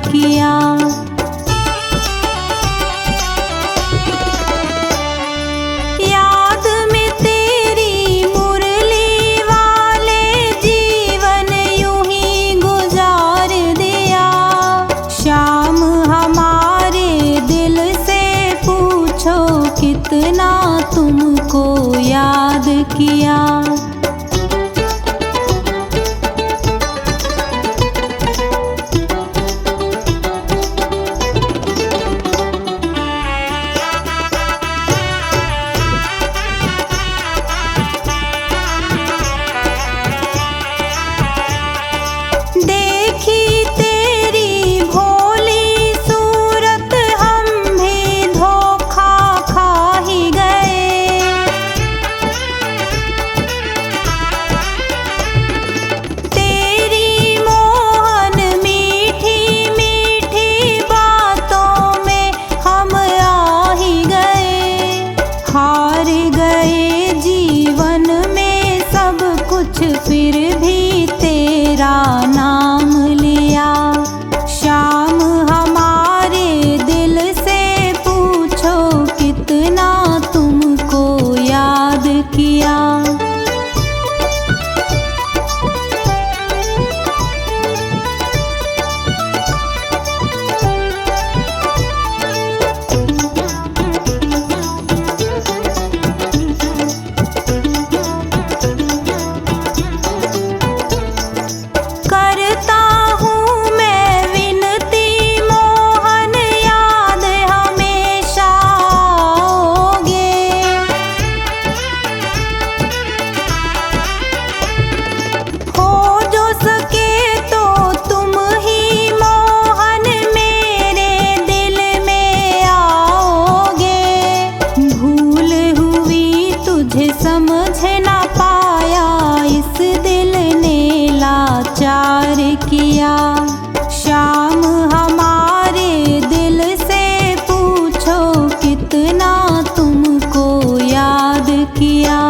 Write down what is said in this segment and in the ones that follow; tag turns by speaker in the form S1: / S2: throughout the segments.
S1: किया। याद में तेरी मुरली वाले जीवन यूं ही गुजार दिया। शाम हमारे दिल से पूछो कितना तुमको याद किया। देखी तेरी भोली सूरत हम भी धोखा खा ही गए। तेरी मोहन मीठी मीठी बातों में हम आ ही गए। हार गए जीवन में सब कुछ फिर भी तेरा नाम लिया। शाम हमारे दिल से पूछो कितना तुमको याद किया। करता हूँ मैं विनती मोहन याद हमेशा आओगे। हो जो सके तो तुम ही मोहन मेरे दिल में आओगे। भूल हुई तुझे समझ ना पाया इस दिल ने लाचार किया। शाम हमारे दिल से पूछो कितना तुमको याद किया।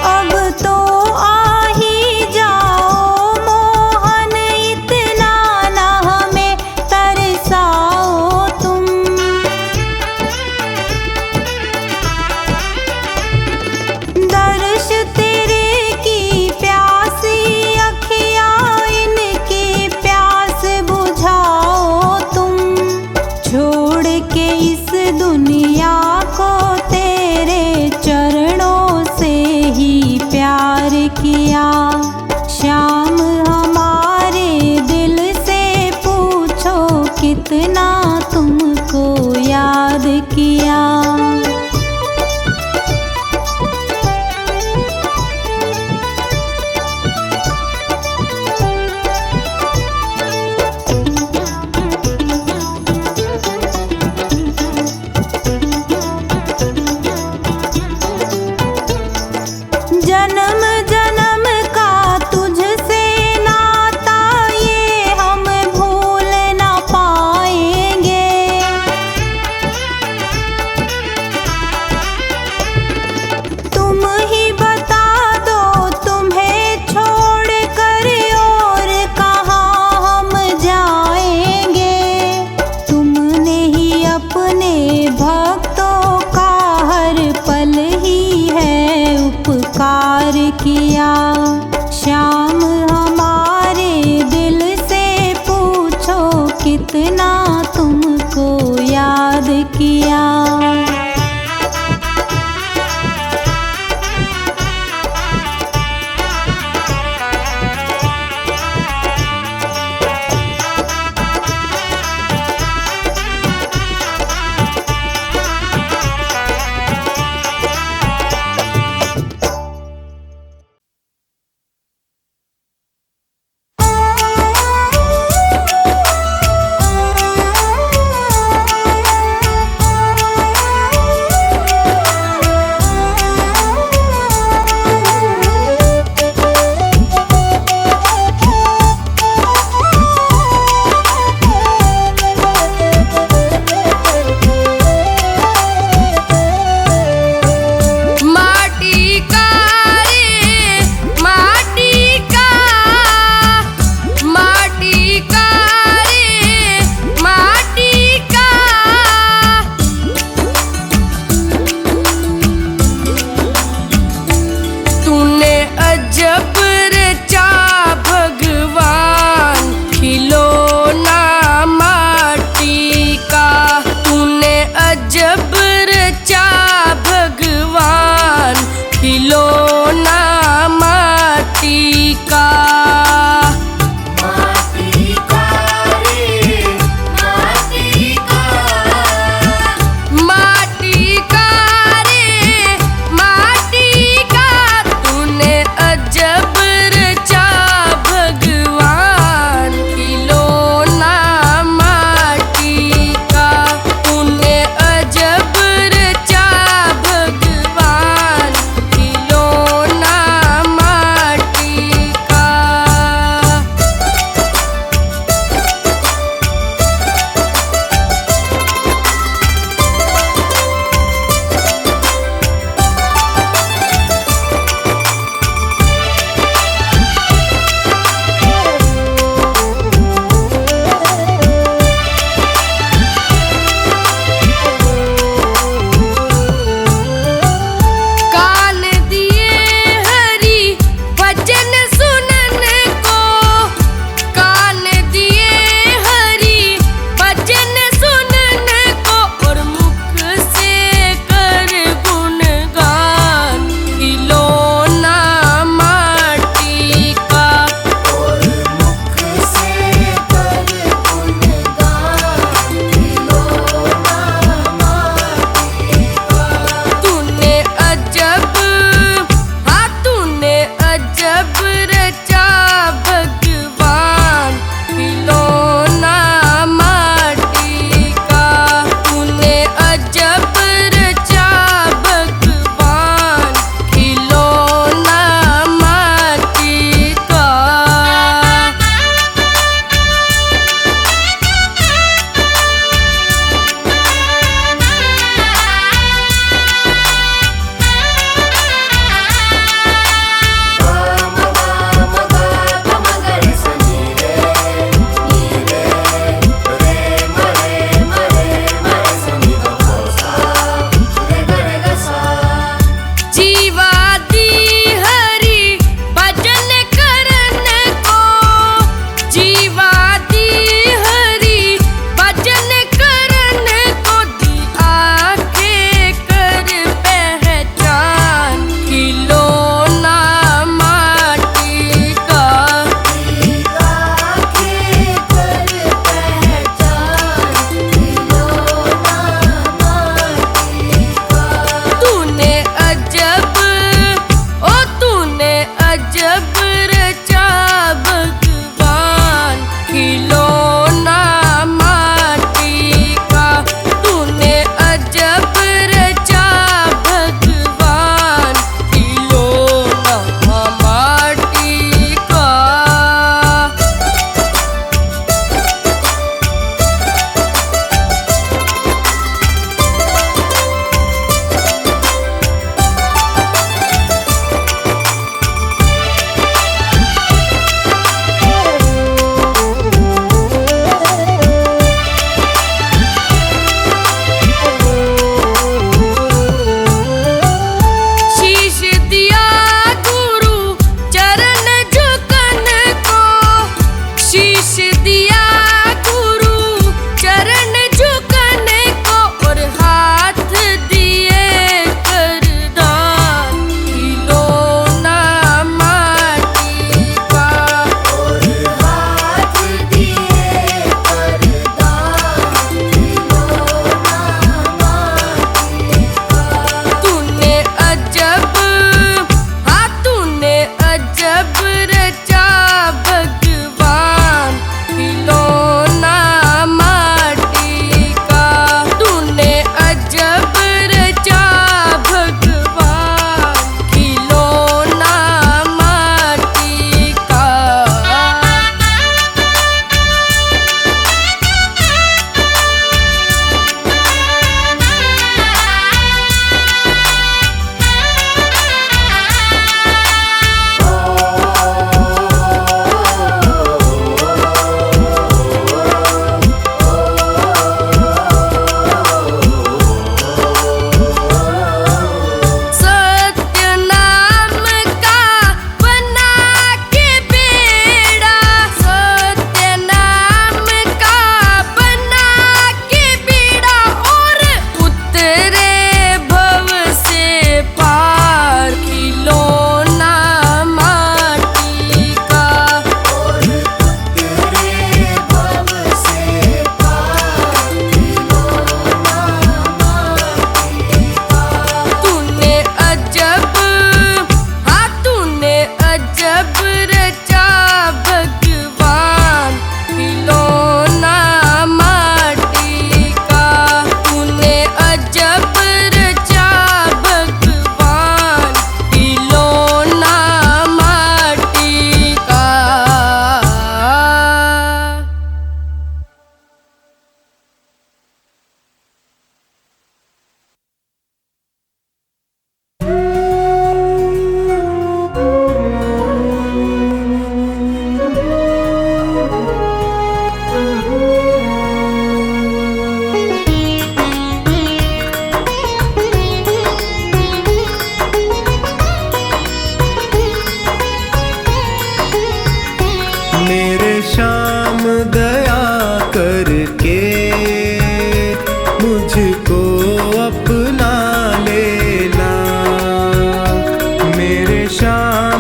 S1: अब तो आ ही जाओ मोहन इतना ना हमें तरसाओ तुम। दर्श तेरे की प्यासी अखियाँ इनकी प्यास बुझाओ तुम। छोड़ के इस दुनिया को तेरे चरणों से ही प्यार किया। शाम हमारे दिल से पूछो कितना तुमको याद किया। जन्म जन्म का तुझसे नाता ये हम भूल ना पाएंगे। तुम ही बता दो तुम्हें छोड़ कर और कहाँ हम जाएंगे। तुमने ही अपने भक्तों का हर पल ही है उपकार किया। शाम हमारे दिल से पूछो कितना तुमको याद किया।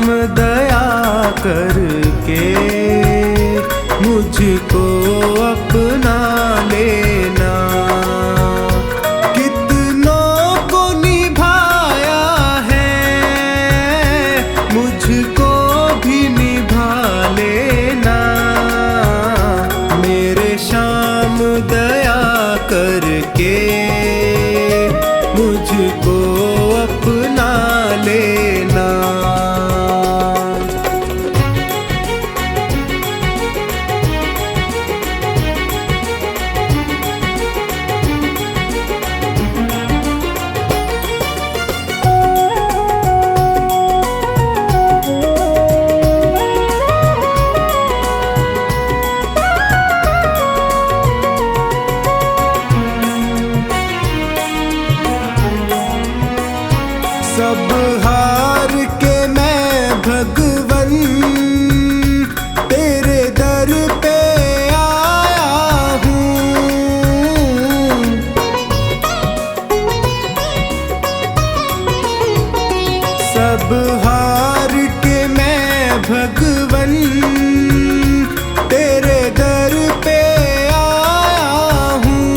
S2: दया करके मुझको अपना लेना। कितनों को निभाया है मुझको भी निभा लेना। मेरे श्याम दया करके मुझको अपना लेना। सब हार के मैं भगवन तेरे दर पे आया हूँ। सब हार के मैं भगवन तेरे दर पे आया हूँ।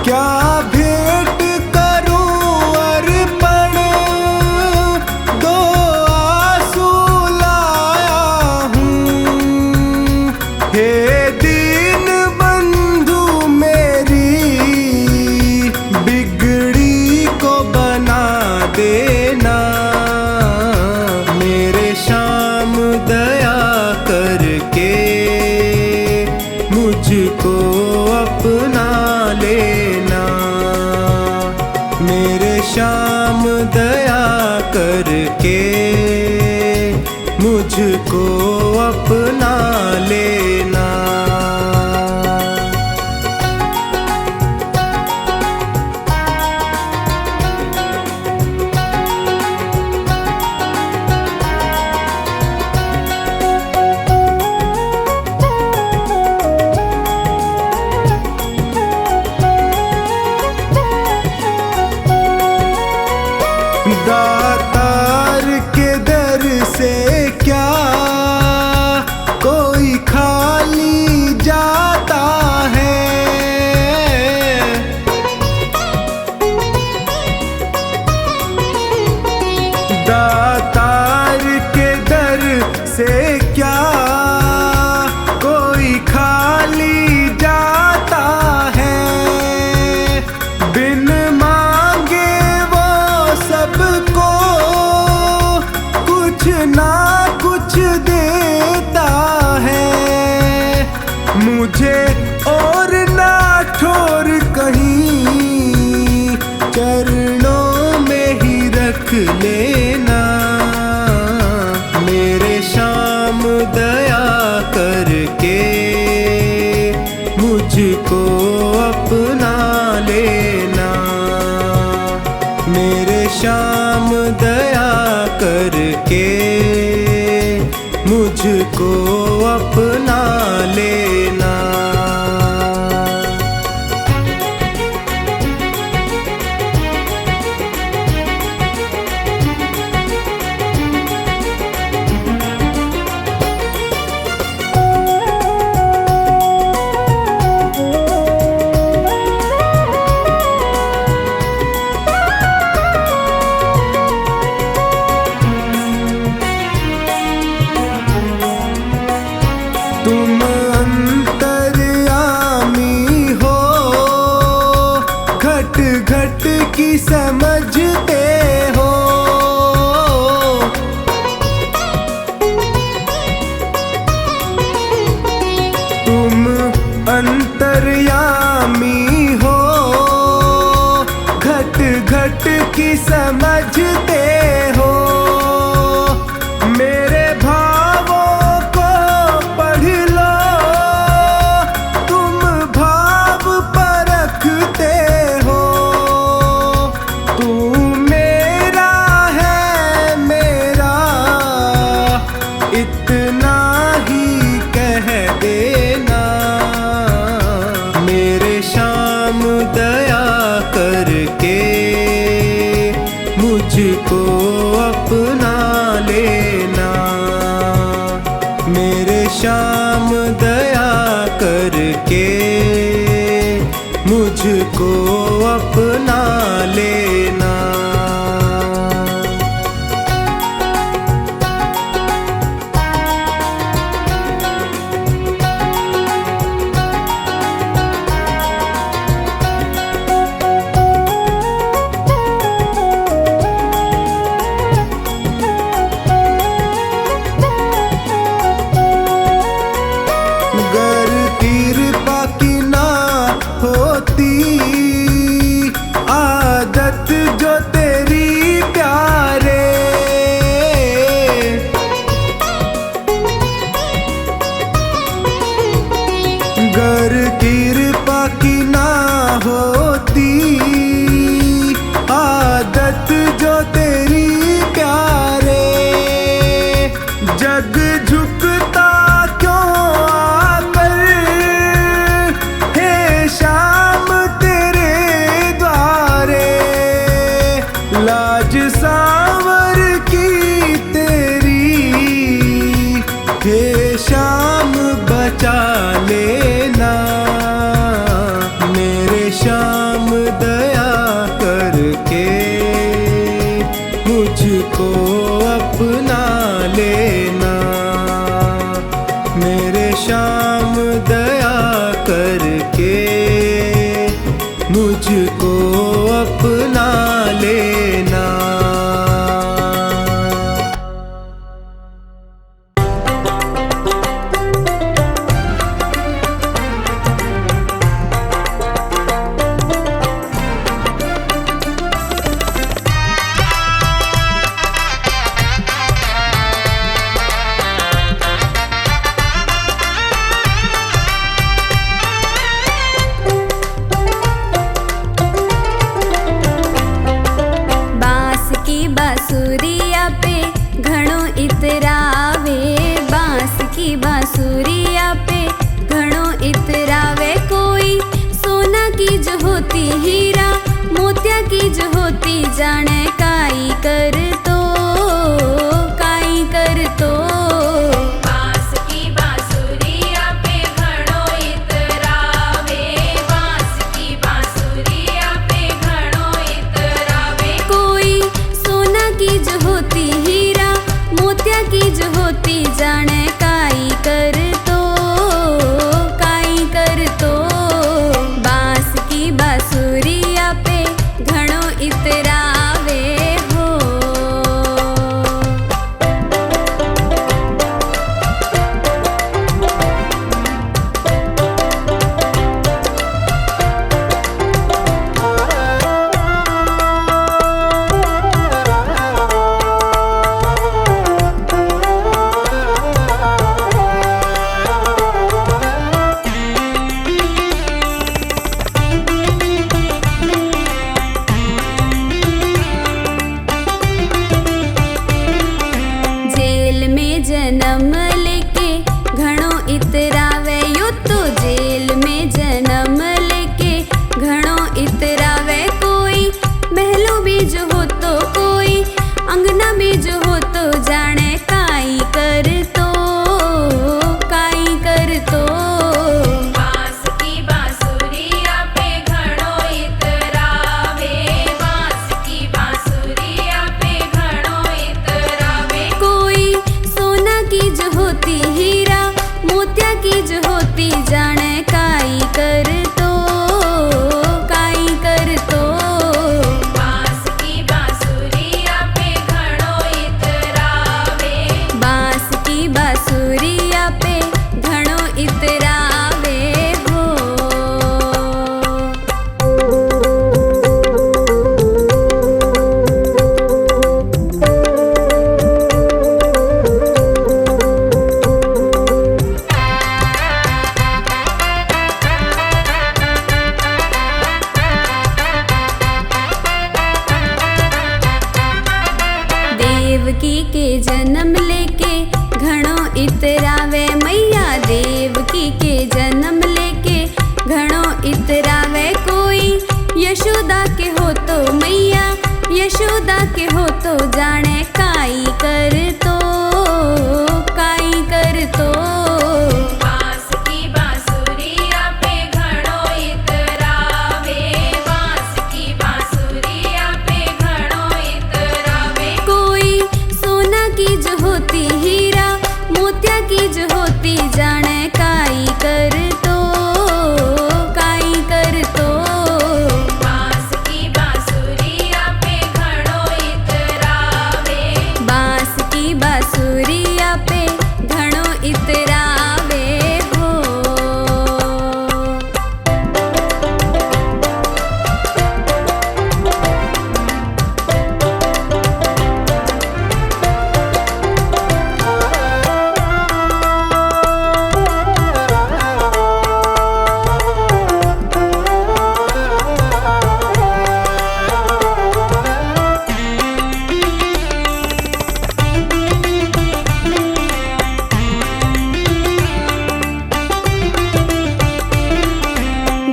S2: क्या भेंट करूं अर्पण, दो आंसू लाया हूँ। हे दीन बंधु मेरी बिगड़ी को बना देना। मेरे श्याम दया करके मुझको अपना लेना। मेरे श्याम दया करके मुझको अपना लेना। दातार के दर से क्या कोई खाली जाता है। दातार के दर से क्या कोई खाली जाता है। बिन मांगे वो सबको कुछ ना कुछ देता है। मुझे और ना छोड़ कहीं चरणों में ही रख लेना। मेरे श्याम दया करके मुझको अपना लेना। मेरे श्याम दया करके मुझको अपना लेना। तुम अंतर्यामी हो, घट घट की समझते हो। तुम अंतर्यामी हो, घट घट की समझते हो। मेरे भावों को पढ़ लो, तुम भाव परखते हो। तू मेरा है मेरा, इतना ही कह देना। मेरे श्याम दया करके मुझको मुझको अपना लेना। मेरे श्याम दया करके मुझको अपना लेना। गर कृपा की ना होती आदत जो तेरी प्यारे, गर कृपा की ना होती आदत जो तेरी प्यारे, जग झुकता क्यों आकर हे श्याम तेरे द्वारे। लाज सांवर की तेरी हे श्याम बचा लेना। मेरे श्याम दया करके मुझको अपना लेना। मेरे श्याम दया करके मुझको अपना लेना।
S1: बांस की बांसुरिया पे घणो इतरावे, बांस की बांसुरिया पे घणो इतरावे। कोई सोना की जो होती हीरा, मोतिया की जो होती जाने काई कर तो, काई कर तो। बांस की बांसुरिया पे घणो इतरावे, बांस की बांसुरिया पे घणो इतरावे। कोई सोना की जो होती हीरा, मोतिया की जो होती जाने काई कर तो, काई कर तो। बांस की बांसुरिया पे घणो इतरावे हो। जेल में जन्म लेके घणो इतरावे, यो तो जेल में जन्म लेके घणो इतरावे। कोई महलों में जो हो तो, कोई अंगना में जो हो तो जाने काई कर तो, काई कर तो। बांस की बांसुरिया पे घणो इतरावे, बांस की बांसुरिया पे घणो इतरावे। कोई सोना की जो होती हीरा, मोतिया की जो होती जाने काई कर तो, काई कर तो। बांस की बांसुरिया पे घणो इतरावे, बांस की बांसुरिया पे घणो इतरावे हो। देवकी के जन्म लेके घणो इतरावे, मैया देवकी के जन्म लेके घणो इतरावे। कोई यशोदा के हो तो मैया यशोदा के हो तो जाने काई कर तो, काई कर तो।
S3: बांस की बांसुरिया पे घणो इतरावे, बांस की बांसुरिया पे घणो इतरावे।
S1: कोई सोना की जो होती हीरा, मोतिया की जो होती जाने काई कर तो, काई कर तो।
S3: बांस की बांसुरिया पे घणो इतरावे,
S1: बांस की बांसुरिया पे घणो इतरावे हो।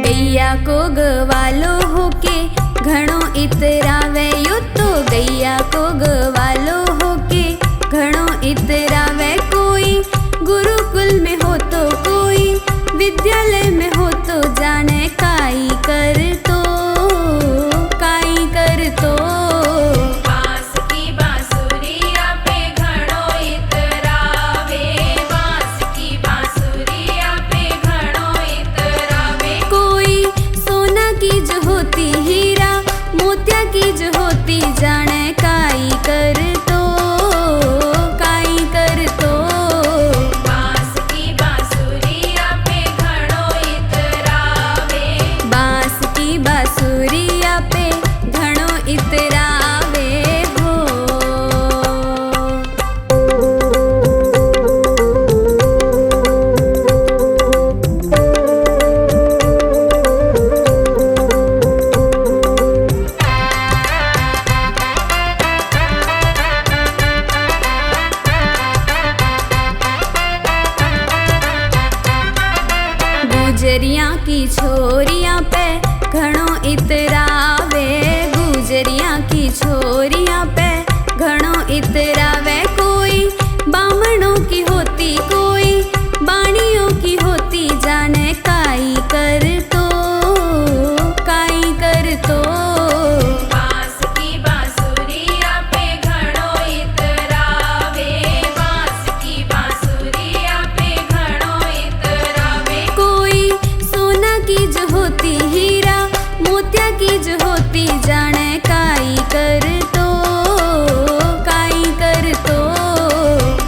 S1: गैया को गवालो होके घणो इतरावे, यो तो गैया को गवालो होके घणो इतरावे। कोई गुरुकुल में हो तो कोई विद्यालय में हो तो जाने काई कर तो, काई कर तो।
S3: बांस की बांसुरिया पे घणो इतरावे, बांस की बांसुरिया पे घणो इतरावे।
S1: कोई सोना की जो होती हीरा, मोतिया की जो होती जाने काई कर तो, काई कर तो।
S3: बांस की बांसुरिया पे घणो इतरावे,
S1: बांस की बांसुरिया पे घणो इतरावे हो। गुजरिया की छोरिया पे घणो इतरावे, गुजरिया की छोरिया पे घणो इतरावे। कोई बामणों की होती कोई बाणियों की होती जाने काई कर तो, काई कर तो।
S3: बांस की बांसुरिया पे घणो इतरावे, बांस की बांसुरिया पे घणो इतरावे।
S1: कोई सोना की जो होती हीरा, मोतिया की जो होती जाने काई कर तो, काई कर तो।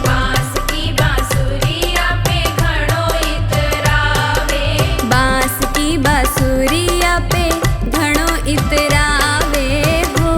S3: बांस की बांसुरिया पे घणो इतरावे,
S1: बांस की बांसुरिया पे घणो इतरावे हो।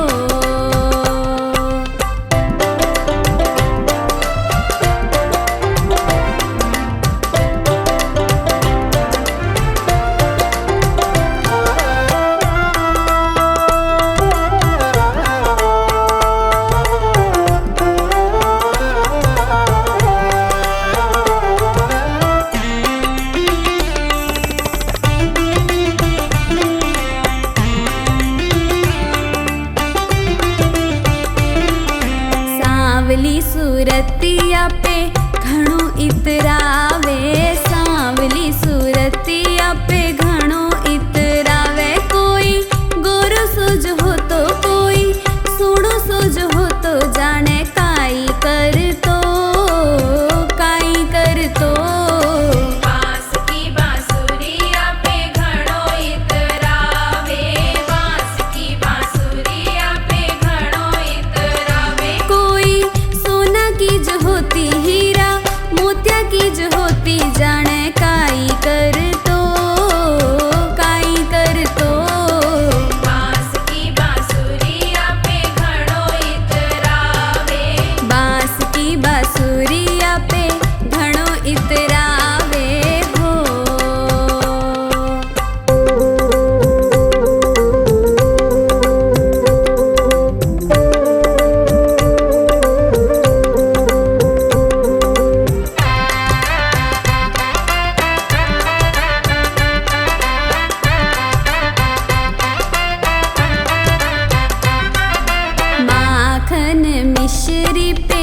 S1: सांवली सूरतिया पे घणो इतरावे, सांवली सूरतिया पे घणो इतरावे। कोई गोरो सोज हो तो कोई सोणो सोज हो तो जाने काई कर तो, काई कर तो।
S3: बांस की बांसुरिया पे घणो इतरावे, बांस की बांसुरिया पे घणो इतरावे।
S1: कोई सोना की जो होती हीरा, मोतिया की जो होती जाने काई कर तो, काई कर तो।
S3: बांस की बांसुरिया पे घणो इतरावे,
S1: बांस की बांसुरिया पे घणो इतरावे हो। मिश्री पे